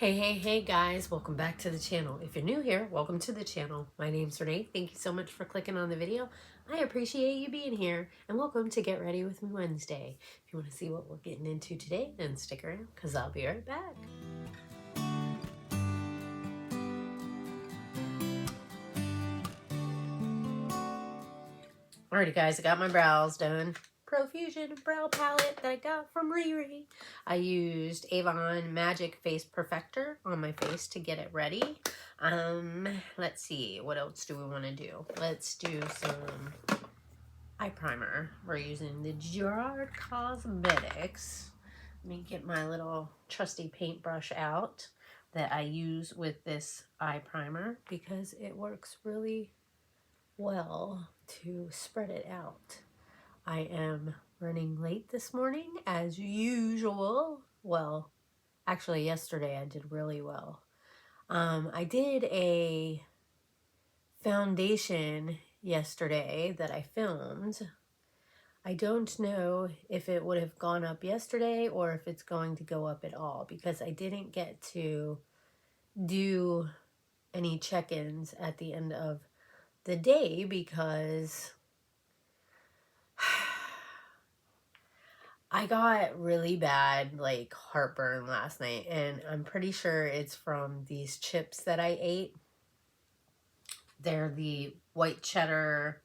Hey guys, welcome back to the channel. If you're new here, welcome to the channel. My name's Renee. Thank you so much for clicking on the video. I appreciate you being here, and welcome to Get Ready With Me Wednesday. If you want to see what we're getting into today, then stick around because I'll be right back. Alrighty guys, I got my brows done. Profusion brow palette that I got from Riri. I used Avon Magic Face Perfector on my face to get it ready. Let's see, what else do we want to do? Let's do some eye primer. We're using the Gerard Cosmetics. Let me get my little trusty paintbrush out that I use with this eye primer because it works really well to spread it out. I am running late this morning as usual. Well, actually yesterday I did really well. I did a foundation yesterday that I filmed. I don't know if it would have gone up yesterday or if it's going to go up at all because I didn't get to do any check-ins at the end of the day because I got really bad like heartburn last night, and I'm pretty sure it's from these chips that I ate. They're the white cheddar,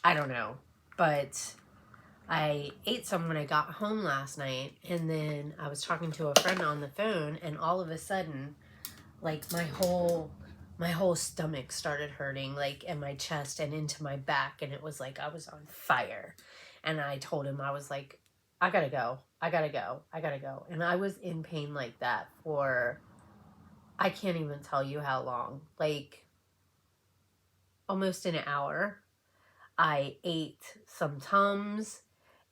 I don't know, but I ate some when I got home last night, and then I was talking to a friend on the phone, and all of a sudden, like my whole stomach started hurting, like in my chest and into my back, and it was like I was on fire. And I told him, I was like, I gotta go. And I was in pain like that for, I can't even tell you how long, like almost an hour. I ate some Tums,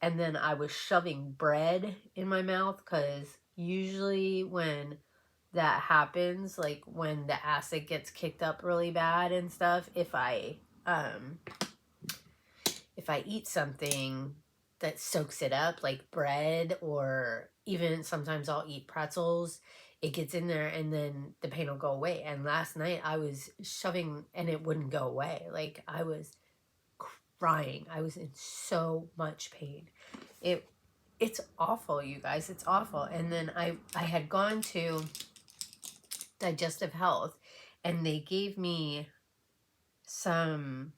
and then I was shoving bread in my mouth because usually when that happens, like when the acid gets kicked up really bad and stuff, if I eat something that soaks it up, like bread, or even sometimes I'll eat pretzels, it gets in there and then the pain will go away. And last night I was shoving and it wouldn't go away. Like I was crying. I was in so much pain. It's awful, you guys. It's awful. And then I had gone to Digestive Health and they gave me some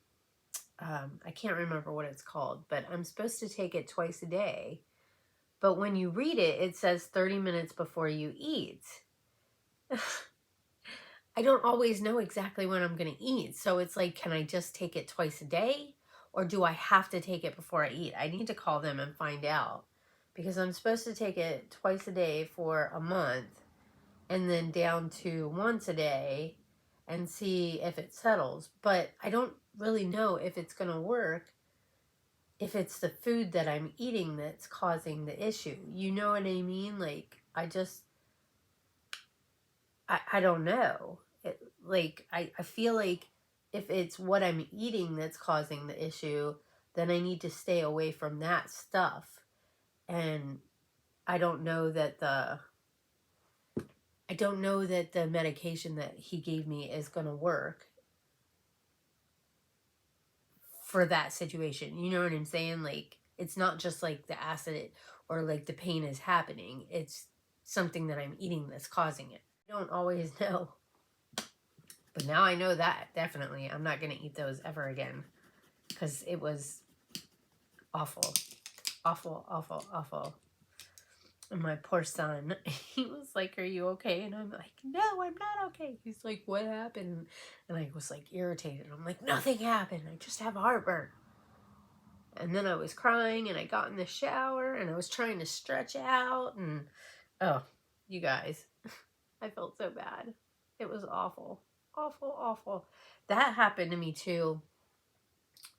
I can't remember what it's called, but I'm supposed to take it twice a day. But when you read it, it says 30 minutes before you eat. I don't always know exactly when I'm going to eat. So it's like, can I just take it twice a day? Or do I have to take it before I eat? I need to call them and find out. Because I'm supposed to take it twice a day for a month. And then down to once a day. And see if it settles. But I don't really know if it's going to work if it's the food that I'm eating that's causing the issue. You know what I mean? Like, I don't know. I feel like if it's what I'm eating that's causing the issue, then I need to stay away from that stuff. And I don't know that the medication that he gave me is going to work for that situation. You know what I'm saying? Like, it's not just like the acid or like the pain is happening. It's something that I'm eating that's causing it. I don't always know. But now I know that, definitely. I'm not going to eat those ever again. Because it was awful. Awful. And my poor son, he was like, are you okay? And I'm like, no, I'm not okay. He's like, what happened? And I was like irritated. I'm like, nothing happened. I just have heartburn. And then I was crying and I got in the shower and I was trying to stretch out. And, oh, you guys, I felt so bad. It was awful. Awful. That happened to me too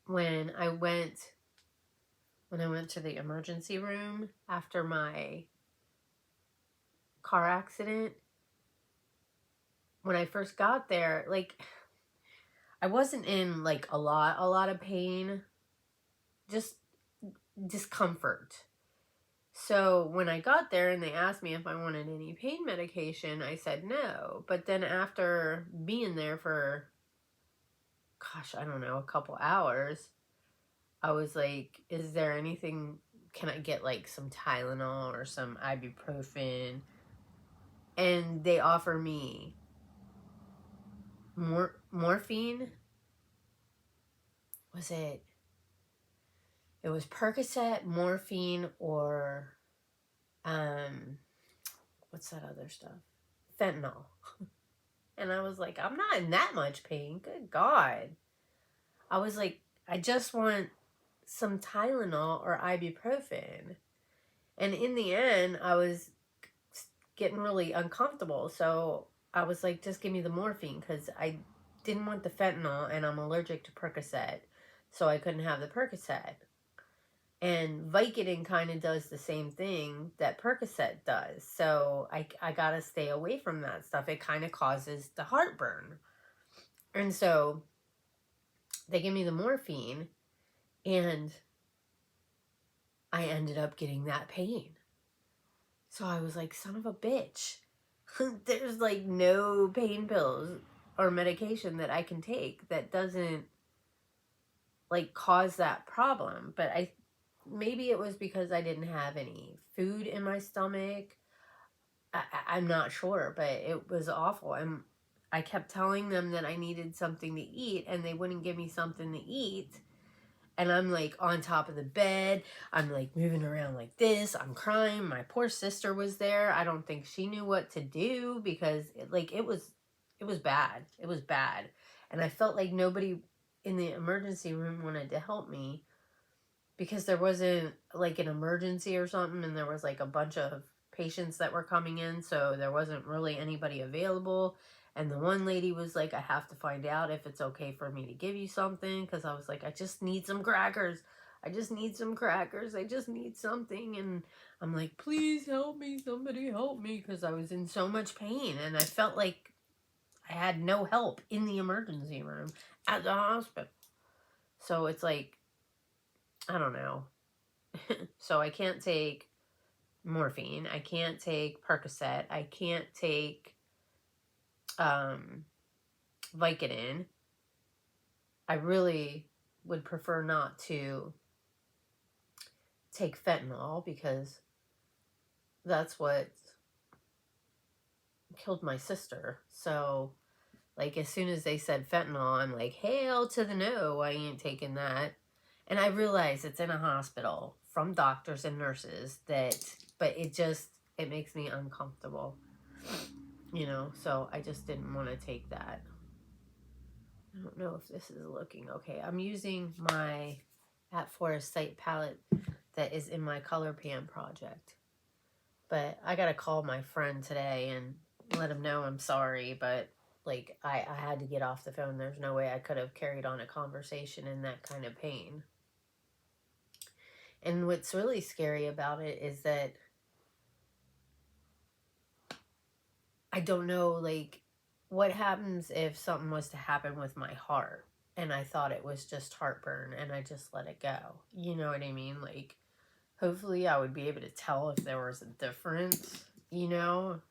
when I went to the emergency room after my car accident. When I first got there, like, I wasn't in like a lot of pain, just discomfort. So when I got there and they asked me if I wanted any pain medication, I said no. But then after being there for, gosh, I don't know, a couple hours, I was like, is there anything, can I get like some Tylenol or some ibuprofen? And they offer me morphine. Was it? It was Percocet, morphine, or what's that other stuff? Fentanyl. And I was like, I'm not in that much pain. Good God. I was like, I just want some Tylenol or ibuprofen. And in the end, I was getting really uncomfortable. So I was like, just give me the morphine, because I didn't want the fentanyl and I'm allergic to Percocet. So I couldn't have the Percocet. And Vicodin kind of does the same thing that Percocet does. So I got to stay away from that stuff. It kind of causes the heartburn. And so they give me the morphine, and I ended up getting that pain. So I was like, son of a bitch. There's like no pain pills or medication that I can take that doesn't like cause that problem. But maybe it was because I didn't have any food in my stomach. I'm not sure, but it was awful. And I kept telling them that I needed something to eat, and they wouldn't give me something to eat. And I'm like on top of the bed. I'm like moving around like this. I'm crying. My poor sister was there. I don't think she knew what to do, because it was bad. It was bad. And I felt like nobody in the emergency room wanted to help me, because there wasn't like an emergency or something, and there was like a bunch of patients that were coming in, so there wasn't really anybody available. And the one lady was like, I have to find out if it's okay for me to give you something, because I was like, I just need some crackers. I just need some crackers. I just need something. And I'm like, please help me. Somebody help me, because I was in so much pain, and I felt like I had no help in the emergency room at the hospital. So it's like, I don't know. So I can't take morphine. I can't take Percocet. I can't take Vicodin. I really would prefer not to take fentanyl, because that's what killed my sister. So like as soon as they said fentanyl, I'm like, hell to the no, I ain't taking that. And I realize it's in a hospital from doctors and nurses but it makes me uncomfortable, so I just didn't want to take that. I don't know if this is looking okay. I'm using my At Forest Sight palette that is in my color pan project. But I got to call my friend today and let him know I'm sorry, but like I had to get off the phone. There's no way I could have carried on a conversation in that kind of pain. And what's really scary about it is that I don't know, like, what happens if something was to happen with my heart and I thought it was just heartburn and I just let it go. You know what I mean? Like, hopefully I would be able to tell if there was a difference, and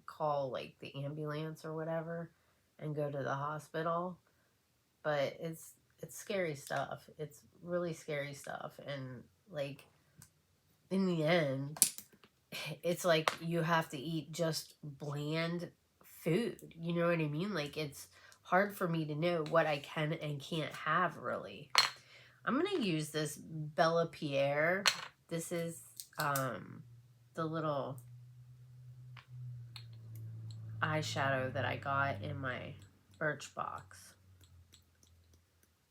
call like the ambulance or whatever and go to the hospital. But it's scary stuff. It's really scary stuff. And like in the end, it's like you have to eat just bland food. You know what I mean? Like it's hard for me to know what I can and can't have, really. I'm going to use this Bella Pierre. This is the little eyeshadow that I got in my Birchbox.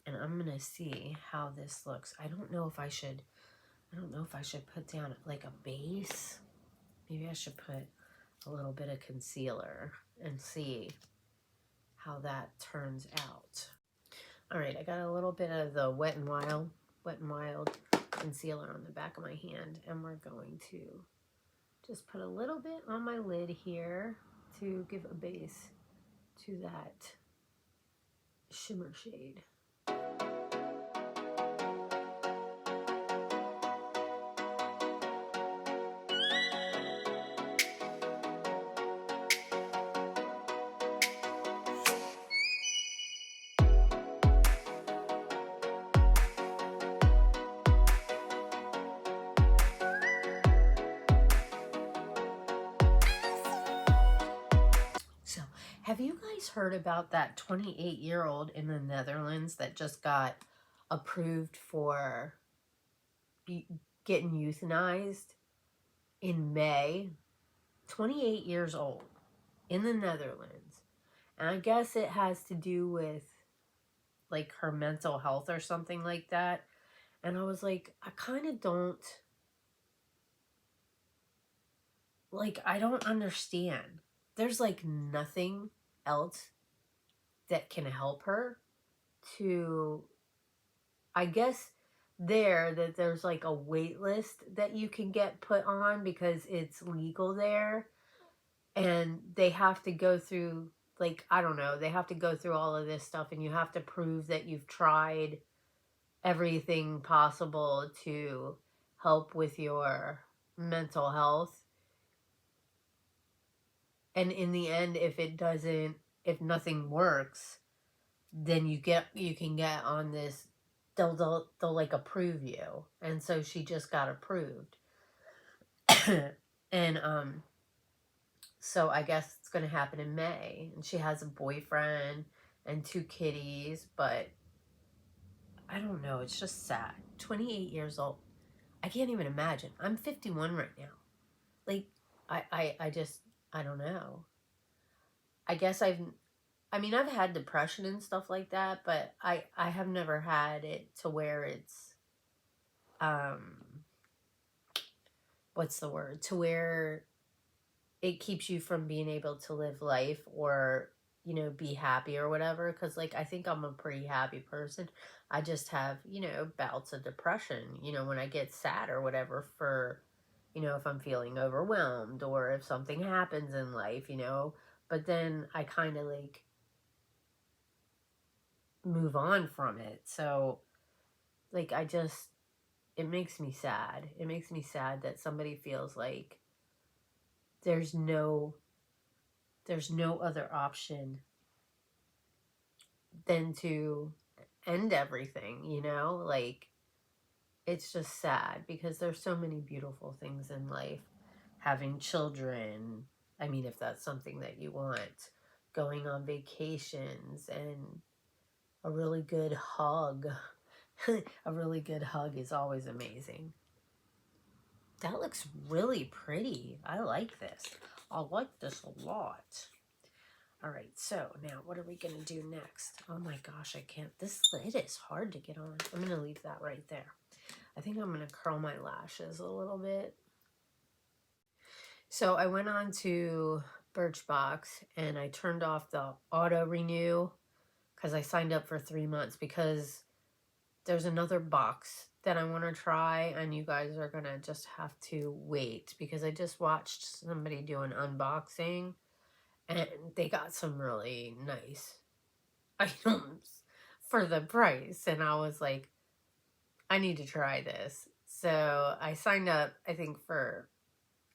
And I'm going to see how this looks. I don't know if I should put down like a base. Maybe I should put a little bit of concealer and see how that turns out. All right, I got a little bit of the Wet n Wild concealer on the back of my hand, and we're going to just put a little bit on my lid here to give a base to that shimmer shade. Have you guys heard about that 28-year-old in the Netherlands that just got approved for getting euthanized in May? 28 years old in the Netherlands. And I guess it has to do with like her mental health or something like that. And I was like, I kind of don't, like, I don't understand. There's like nothing else that can help her to, I guess that there's like a wait list that you can get put on because it's legal there, and they have to go through, like, I don't know, they have to go through all of this stuff, and you have to prove that you've tried everything possible to help with your mental health. And in the end, if nothing works, then you can get on this, they'll like approve you. And so she just got approved. And so I guess it's going to happen in May, and she has a boyfriend and 2 kitties, but I don't know, it's just sad. 28 years old. I can't even imagine. I'm 51 right now. Like, I don't know. I guess I've had depression and stuff like that, but I have never had it to where it's, what's the word? To where it keeps you from being able to live life or, you know, be happy or whatever. Because, like, I think I'm a pretty happy person. I just have, you know, bouts of depression, you know, when I get sad or whatever for, you know, if I'm feeling overwhelmed or if something happens in life, you know. But then I kind of, like, move on from it. So, like, it makes me sad. It makes me sad that somebody feels like there's no other option than to end everything, you know? Like, it's just sad because there's so many beautiful things in life. Having children, I mean, if that's something that you want, going on vacations, and a really good hug. A really good hug is always amazing. That looks really pretty. I like this. I like this a lot. All right, so now what are we going to do next? Oh my gosh, I can't. This lid is hard to get on. I'm going to leave that right there. I think I'm going to curl my lashes a little bit. So I went on to Birchbox and I turned off the auto renew because I signed up for 3 months, because there's another box that I want to try, and you guys are going to just have to wait because I just watched somebody do an unboxing and they got some really nice items for the price, and I was like, I need to try this. So I signed up, I think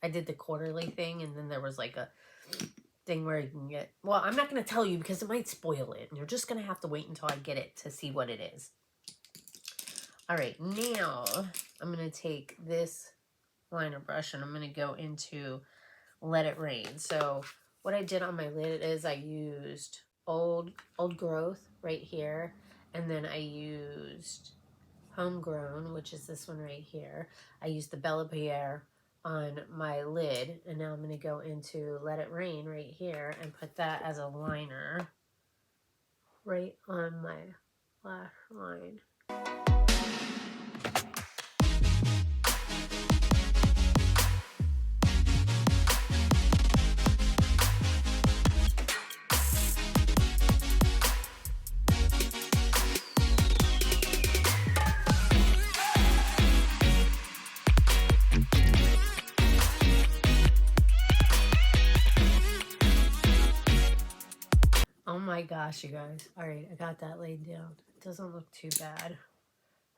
I did the quarterly thing, and then there was like a thing where you can get, well, I'm not going to tell you because it might spoil it, and you're just going to have to wait until I get it to see what it is. All right, now I'm going to take this liner brush and I'm going to go into Let It Rain. So what I did on my lid is I used old growth right here, and then I used Homegrown, which is this one right here. I used the Bella Pierre on my lid, and now I'm going to go into Let It Rain right here and put that as a liner right on my lash line. Oh my gosh, you guys. All right, I got that laid down. It doesn't look too bad.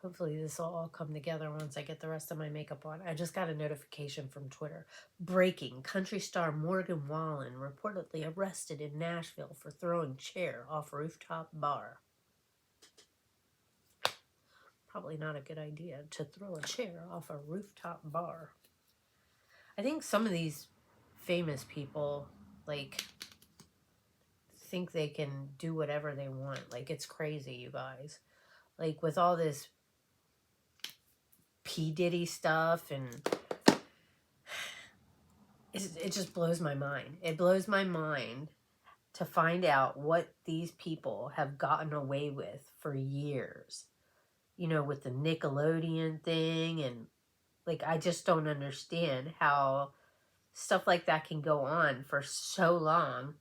Hopefully this will all come together once I get the rest of my makeup on. I just got a notification from Twitter. Breaking. Country star Morgan Wallen reportedly arrested in Nashville for throwing chair off rooftop bar. Probably not a good idea to throw a chair off a rooftop bar. I think some of these famous people, like, think they can do whatever they want. Like, it's crazy, you guys. Like, with all this P. Diddy stuff, and it just blows my mind. It blows my mind to find out what these people have gotten away with for years. You know, with the Nickelodeon thing, and like, I just don't understand how stuff like that can go on for so long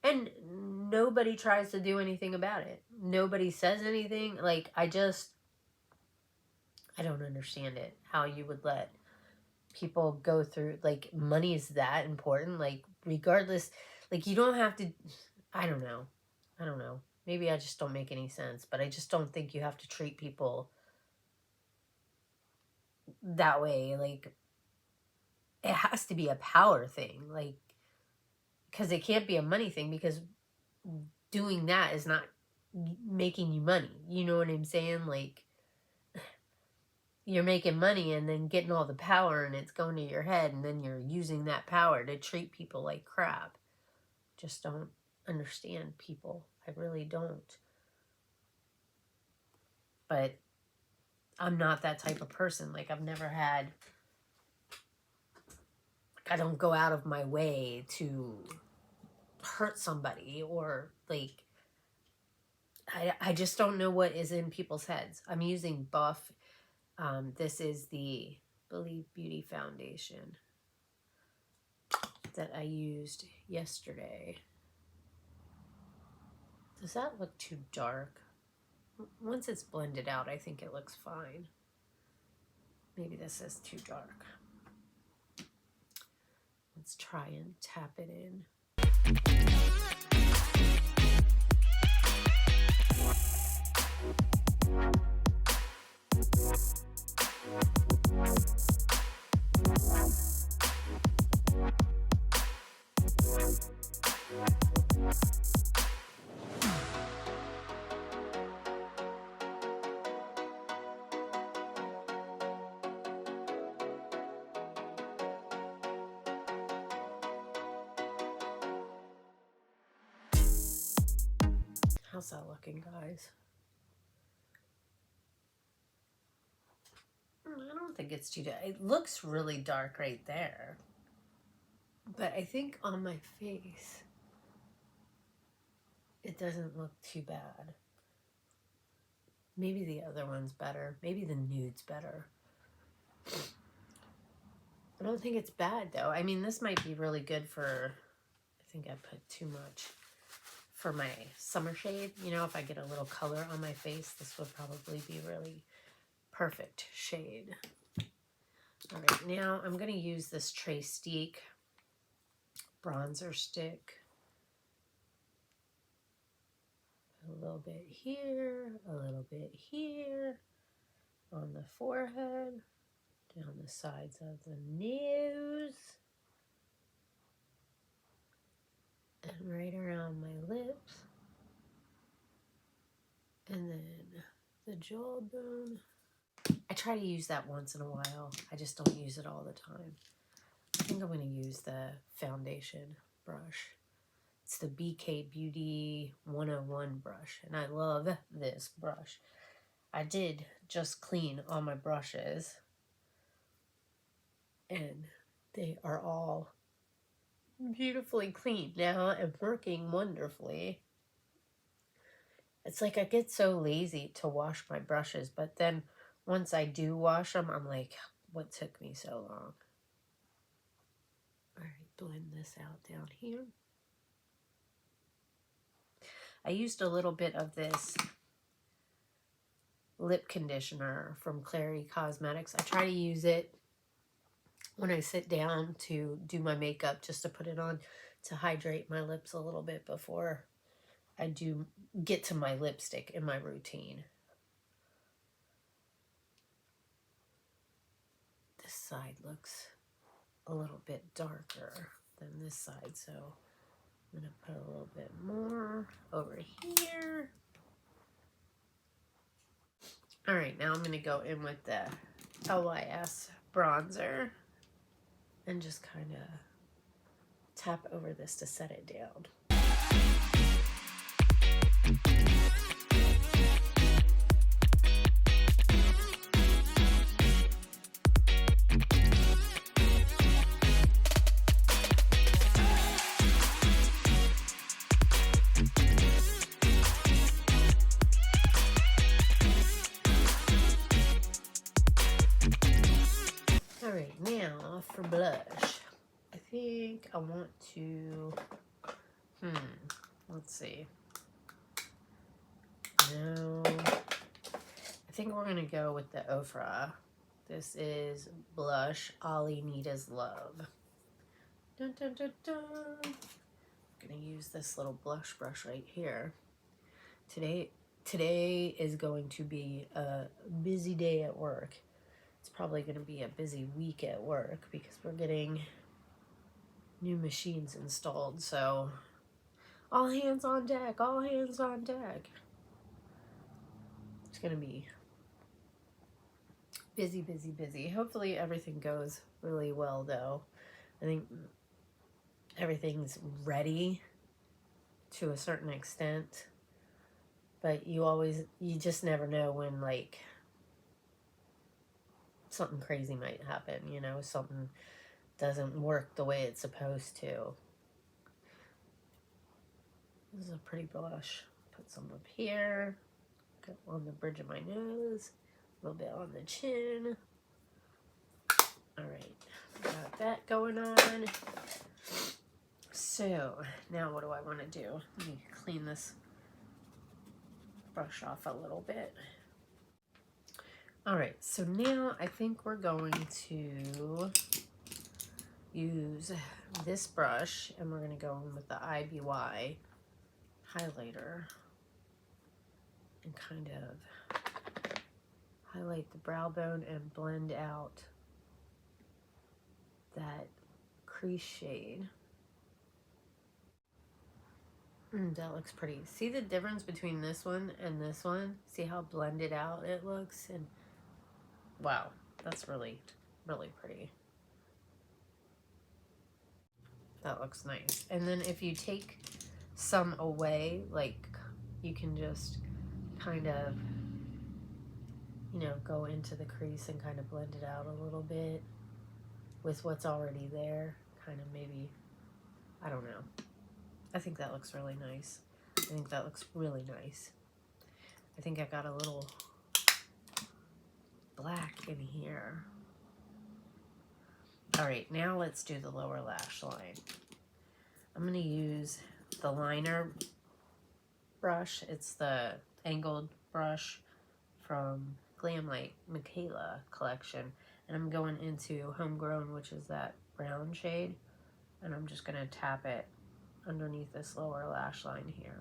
and nobody tries to do anything about it. Nobody says anything. Like, I don't understand it. How you would let people go through, like, money is that important. Like, regardless, like, you don't have to, I don't know. Maybe I just don't make any sense, but I just don't think you have to treat people that way. Like, it has to be a power thing. Like, because it can't be a money thing, because doing that is not making you money. You know what I'm saying? Like, you're making money and then getting all the power and it's going to your head, and then you're using that power to treat people like crap. Just don't understand people. I really don't. But I'm not that type of person. Like, I've never had, like, I don't go out of my way to hurt somebody, or like, I just don't know what is in people's heads. I'm using Buff. This is the Believe Beauty Foundation that I used yesterday. Does that look too dark? Once it's blended out, I think it looks fine. Maybe this is too dark. Let's try and tap it in. How's that looking, guys? I don't think it's too dark. It looks really dark right there. But I think on my face, it doesn't look too bad. Maybe the other one's better. Maybe the nude's better. I don't think it's bad, though. I mean, this might be really good for, I think I put too much, for my summer shade. You know, if I get a little color on my face, this would probably be really perfect shade. All right, now I'm going to use this Trestique bronzer stick. A little bit here, a little bit here, on the forehead, down the sides of the nose, and right around my lips, and then the jawbone. I try to use that once in a while. I just don't use it all the time. I think I'm going to use the foundation brush. It's the BK Beauty 101 brush, and I love this brush. I did just clean all my brushes, and they are all beautifully clean now and working wonderfully. It's like I get so lazy to wash my brushes, but then once I do wash them, I'm like, what took me so long? All right, blend this out down here. I used a little bit of this lip conditioner from Clary Cosmetics. I try to use it when I sit down to do my makeup, just to put it on to hydrate my lips a little bit before I do get to my lipstick in my routine. This side looks a little bit darker than this side, so I'm going to put a little bit more over here. All right, now I'm going to go in with the LYS bronzer and just kind of tap over this to set it down. Alright, now for blush. I think I want to, let's see. No, I think we're going to go with the Ofra. This is Blush All You Need Is Love. Dun, dun, dun, dun. I'm going to use this little blush brush right here. Today is going to be a busy day at work. It's probably going to be a busy week at work because we're getting new machines installed. So all hands on deck, all hands on deck. It's going to be busy, busy, busy. Hopefully everything goes really well though. I think everything's ready to a certain extent, but you just never know when like something crazy might happen, you know, something doesn't work the way it's supposed to. This is a pretty blush. Put some up here, on the bridge of my nose, a little bit on the chin. All right, got that going on. So now what do I want to do? Let me clean this brush off a little bit. All right, so now I think we're going to use this brush and we're going to go in with the IBY highlighter and kind of highlight the brow bone and blend out that crease shade. That looks pretty. See the difference between this one and this one? See how blended out it looks? And wow, that's really, really pretty. That looks nice. And then if you take some away, like you can just kind of, you know, go into the crease and kind of blend it out a little bit with what's already there. Kind of maybe, I don't know. I think that looks really nice. I think that looks really nice. I think I got a little black in here. All right, now let's do the lower lash line. I'm going to use the liner brush. It's the angled brush from Glamlight Michaela collection. And I'm going into Homegrown, which is that brown shade. And I'm just going to tap it underneath this lower lash line here.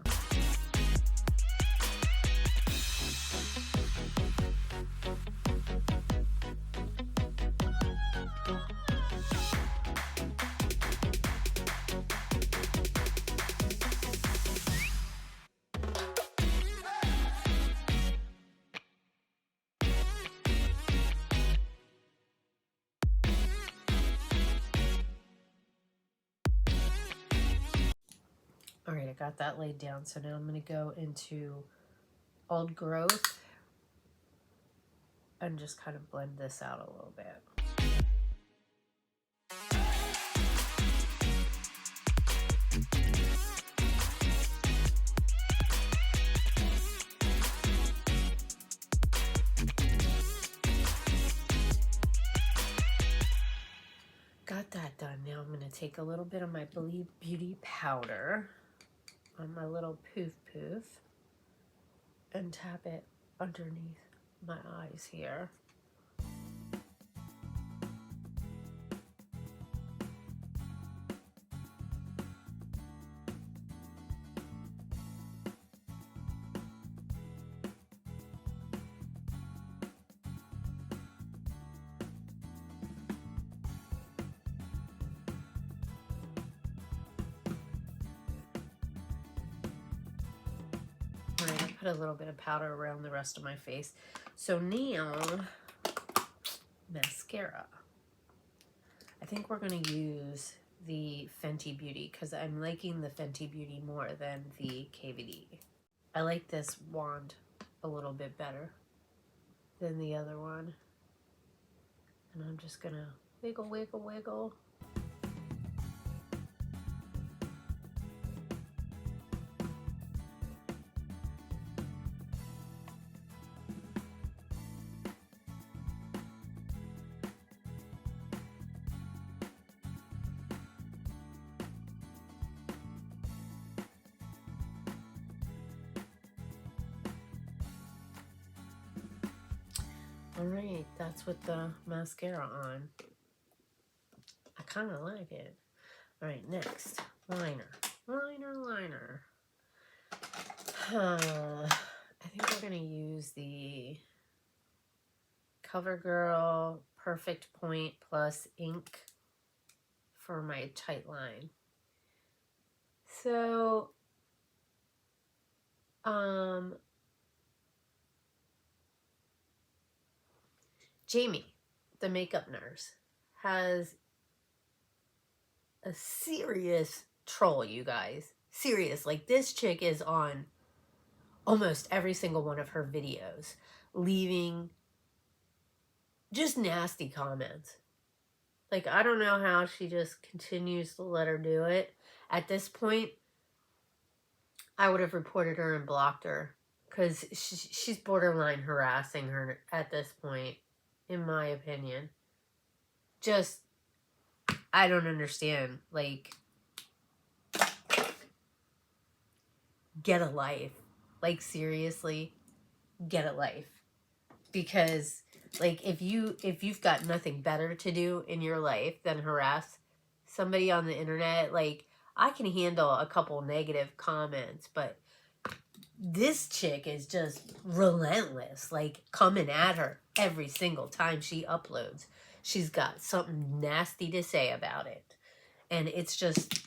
All right, I got that laid down. So now I'm going to go into Old Growth and just kind of blend this out a little bit. Got that done. Now I'm going to take a little bit of my Beauty powder on my little poof and tap it underneath my eyes here. I put a little bit of powder around the rest of my face. So now, mascara. I think we're going to use the Fenty Beauty because I'm liking the Fenty Beauty more than the KVD. I like this wand a little bit better than the other one. And I'm just gonna wiggle, wiggle, wiggle. Alright, that's with the mascara on. I kind of like it. Alright, next. Liner. Liner. I think we're going to use the CoverGirl Perfect Point Plus ink for my tight line. So, Jamie, the makeup nurse, has a serious troll, you guys. Serious. Like, this chick is on almost every single one of her videos, leaving just nasty comments. Like, I don't know how she just continues to let her do it. At this point, I would have reported her and blocked her, because she's borderline harassing her at this point, in my opinion. Just, I don't understand. Like, get a life. Like, seriously, get a life. Because, like, if you've got nothing better to do in your life than harass somebody on the internet, like, I can handle a couple negative comments, but this chick is just relentless, like, coming at her every single time she uploads. She's got something nasty to say about it. And it's just,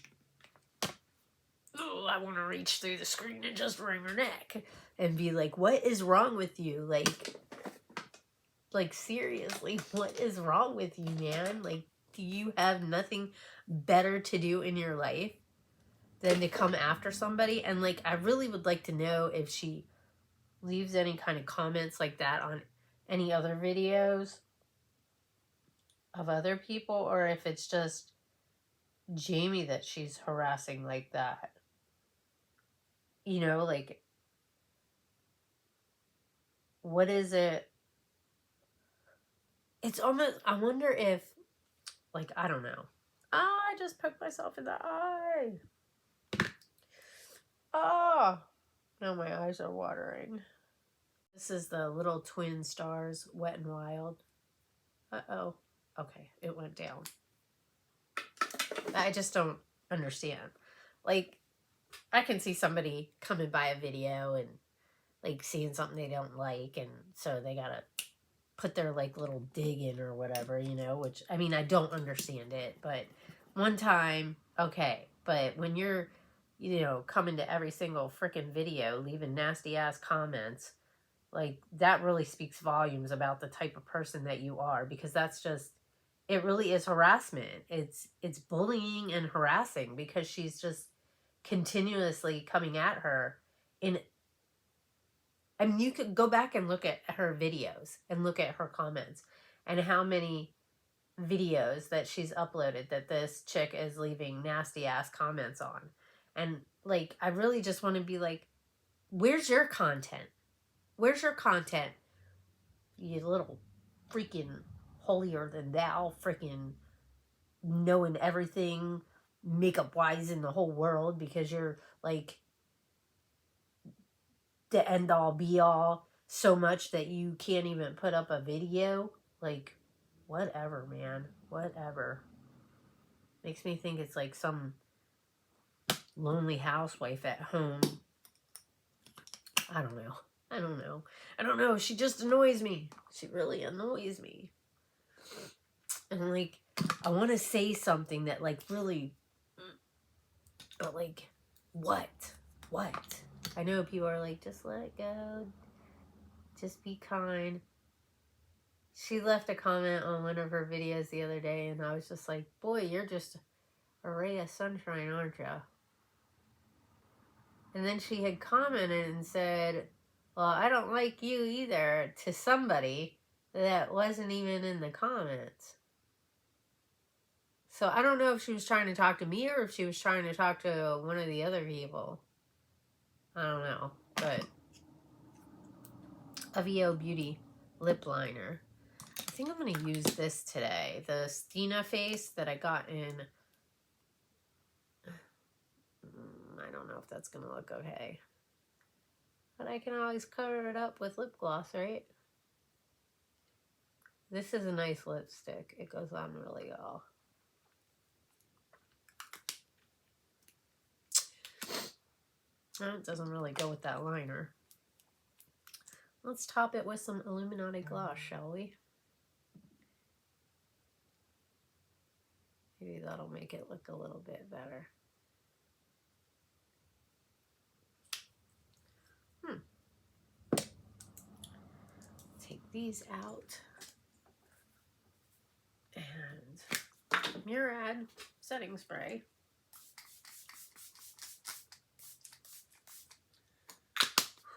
oh, I want to reach through the screen and just wring her neck and be like, what is wrong with you? Like, seriously, what is wrong with you, man? Like, do you have nothing better to do in your life than to come after somebody? And, like, I really would like to know if she leaves any kind of comments like that on any other videos of other people, or if it's just Jamie that she's harassing like that. You know, like, what is it? It's almost, I wonder if, like, I don't know. I just poked myself in the eye. Oh, now my eyes are watering. This is the Little Twin Stars Wet n Wild. Uh-oh. Okay, it went down. I just don't understand. Like, I can see somebody coming by a video and, like, seeing something they don't like, and so they gotta put their, like, little dig in or whatever, you know, which, I mean, I don't understand it, but one time, okay, but when you're, you know, coming to every single freaking video, leaving nasty ass comments, like, that really speaks volumes about the type of person that you are, because that's just, it really is harassment. It's bullying and harassing, because she's just continuously coming at her in, I mean, you could go back and look at her videos and look at her comments and how many videos that she's uploaded that this chick is leaving nasty ass comments on. And, like, I really just want to be like, where's your content? Where's your content? You little freaking holier than thou, freaking knowing everything makeup wise in the whole world, because you're, like, the end all be all so much that you can't even put up a video. Like, whatever, man. Whatever. Makes me think it's like some lonely housewife at home. I don't know. She just annoys me. She really annoys me. And, like, I want to say something that, like, really, but, like, what? I know people are like, just let it go. Just be kind. She left a comment on one of her videos the other day, and I was just like, boy, you're just a ray of sunshine, aren't you? And then she had commented and said, well, I don't like you either, to somebody that wasn't even in the comments. So I don't know if she was trying to talk to me or if she was trying to talk to one of the other people. I don't know. But a VO Beauty lip liner. I think I'm going to use this today. The Stina face that I got in... I don't know if that's going to look okay. But I can always cover it up with lip gloss, right? This is a nice lipstick. It goes on really well. It doesn't really go with that liner. Let's top it with some Illuminati gloss, shall we? Maybe that'll make it look a little bit better. Take these out. And Murad setting spray.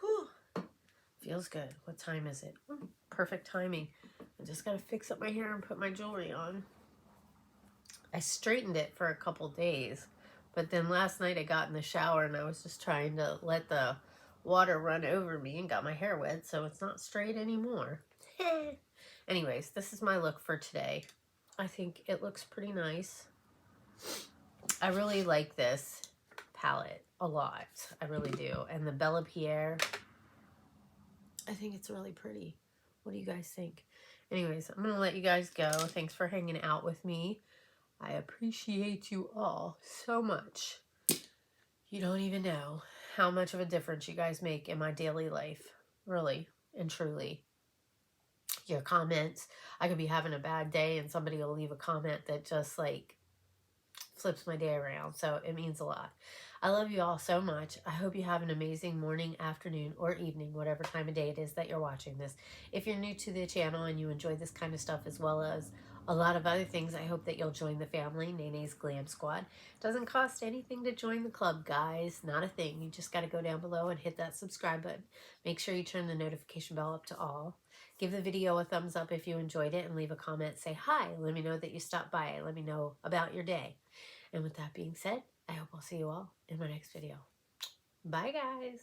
Whew. Feels good. What time is it? Perfect timing. I just gotta fix up my hair and put my jewelry on. I straightened it for a couple days, but then last night I got in the shower and I was just trying to let the water run over me and got my hair wet, so it's not straight anymore. Anyways, this is my look for today. I think it looks pretty nice. I really like this palette a lot. I really do. And the Bella Pierre, I think it's really pretty. What do you guys think? Anyways, I'm going to let you guys go. Thanks for hanging out with me. I appreciate you all so much. You don't even know how much of a difference you guys make in my daily life. Really and truly. Your comments. I could be having a bad day and somebody will leave a comment that just like flips my day around. So it means a lot. I love you all so much. I hope you have an amazing morning, afternoon, or evening, whatever time of day it is that you're watching this. If you're new to the channel and you enjoy this kind of stuff as well as a lot of other things, I hope that you'll join the family, Nene's Glam Squad. Doesn't cost anything to join the club, guys. Not a thing. You just got to go down below and hit that subscribe button. Make sure you turn the notification bell up to all. Give the video a thumbs up if you enjoyed it and leave a comment. Say hi. Let me know that you stopped by. Let me know about your day. And with that being said, I hope I'll see you all in my next video. Bye, guys.